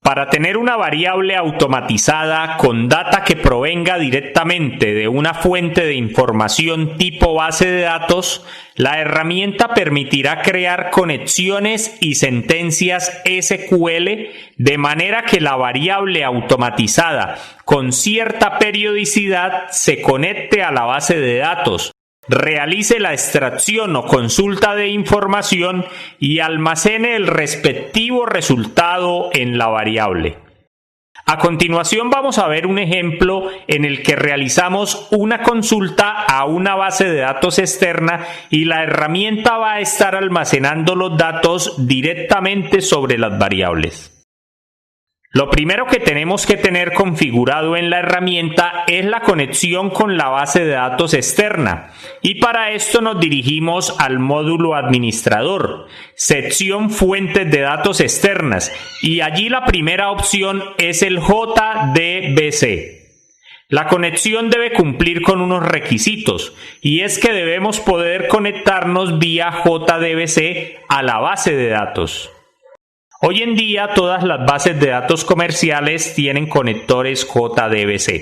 Para tener una variable automatizada con data que provenga directamente de una fuente de información tipo base de datos, la herramienta permitirá crear conexiones y sentencias SQL de manera que la variable automatizada con cierta periodicidad se conecte a la base de datos, realice la extracción o consulta de información y almacene el respectivo resultado en la variable. A continuación vamos a ver un ejemplo en el que realizamos una consulta a una base de datos externa y la herramienta va a estar almacenando los datos directamente sobre las variables. Lo primero que tenemos que tener configurado en la herramienta es la conexión con la base de datos externa y para esto nos dirigimos al módulo administrador, sección fuentes de datos externas y allí la primera opción es el JDBC. La conexión debe cumplir con unos requisitos y es que debemos poder conectarnos vía JDBC a la base de datos. Hoy en día todas las bases de datos comerciales tienen conectores JDBC.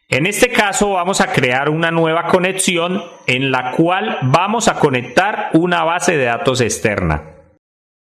En este caso vamos a crear una nueva conexión en la cual vamos a conectar una base de datos externa.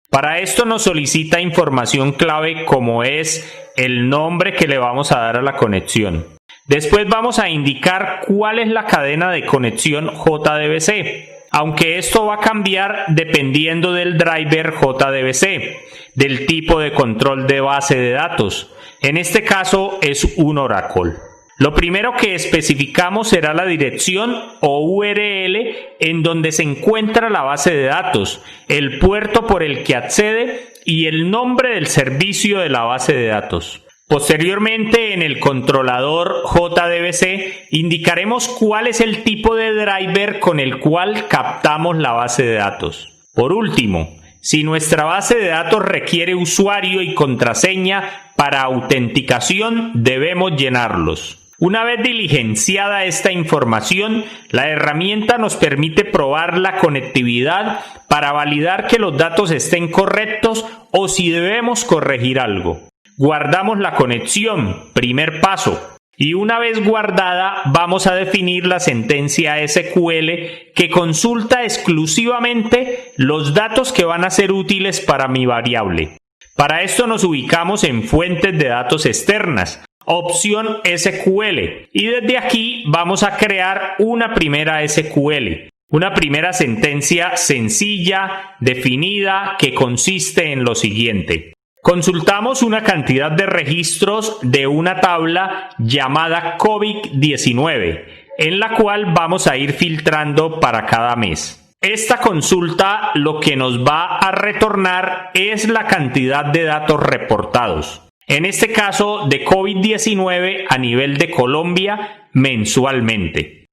Para esto nos solicita información clave como es el nombre que le vamos a dar a la conexión. Después vamos a indicar cuál es la cadena de conexión JDBC, aunque esto va a cambiar dependiendo del driver JDBC, del tipo de control de base de datos. En este caso es un Oracle. Lo primero que especificamos será la dirección o URL en donde se encuentra la base de datos, el puerto por el que accede y el nombre del servicio de la base de datos. Posteriormente, en el controlador JDBC indicaremos cuál es el tipo de driver con el cual captamos la base de datos. Por último, si nuestra base de datos requiere usuario y contraseña para autenticación, debemos llenarlos. Una vez diligenciada esta información, la herramienta nos permite probar la conectividad para validar que los datos estén correctos o si debemos corregir algo. Guardamos la conexión, primer paso, y una vez guardada vamos a definir la sentencia SQL que consulta exclusivamente los datos que van a ser útiles para mi variable. Para esto nos ubicamos en fuentes de datos externas, opción SQL, y desde aquí vamos a crear una primera SQL. Una primera sentencia sencilla, definida, que consiste en lo siguiente. Consultamos una cantidad de registros de una tabla llamada COVID-19, en la cual vamos a ir filtrando para cada mes. Esta consulta lo que nos va a retornar es la cantidad de datos reportados. En este caso de COVID-19 a nivel de Colombia mensualmente.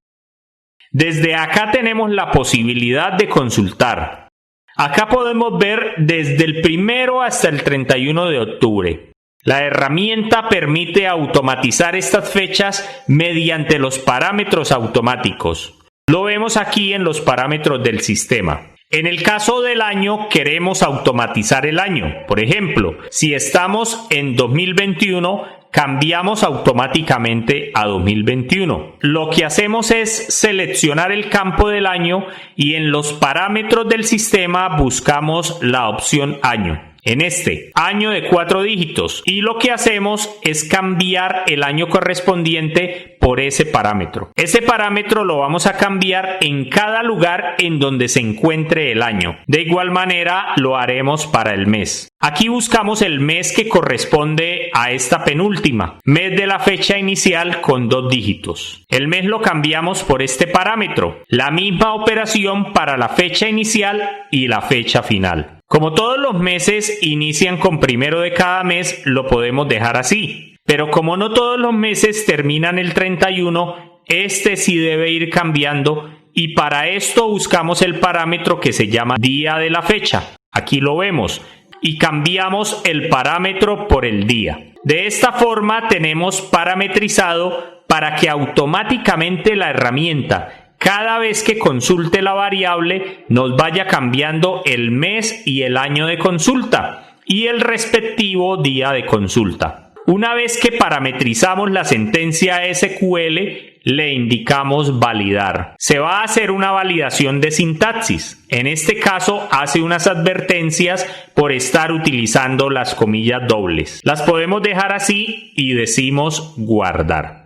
Desde acá tenemos la posibilidad de consultar. Acá podemos ver desde el 1 hasta el 31 de octubre. La herramienta permite automatizar estas fechas mediante los parámetros automáticos. Lo vemos aquí en los parámetros del sistema. En el caso del año, queremos automatizar el año. Por ejemplo, si estamos en 2021, cambiamos automáticamente a 2021. Lo que hacemos es seleccionar el campo del año y en los parámetros del sistema buscamos la opción año. En este, año de 4 dígitos, y lo que hacemos es cambiar el año correspondiente por ese parámetro. Ese parámetro lo vamos a cambiar en cada lugar en donde se encuentre el año. De igual manera lo haremos para el mes. Aquí buscamos el mes que corresponde a esta penúltima, mes de la fecha inicial con 2 dígitos. El mes lo cambiamos por este parámetro. La misma operación para la fecha inicial y la fecha final. Como todos los meses inician con 1 de cada mes, lo podemos dejar así. Pero como no todos los meses terminan el 31, este sí debe ir cambiando y para esto buscamos el parámetro que se llama día de la fecha. Aquí lo vemos y cambiamos el parámetro por el día. De esta forma tenemos parametrizado para que automáticamente la herramienta cada vez que consulte la variable nos vaya cambiando el mes y el año de consulta y el respectivo día de consulta. Una vez que parametrizamos la sentencia SQL, le indicamos validar. Se va a hacer una validación de sintaxis. En este caso, hace unas advertencias por estar utilizando las comillas dobles. Las podemos dejar así y decimos guardar.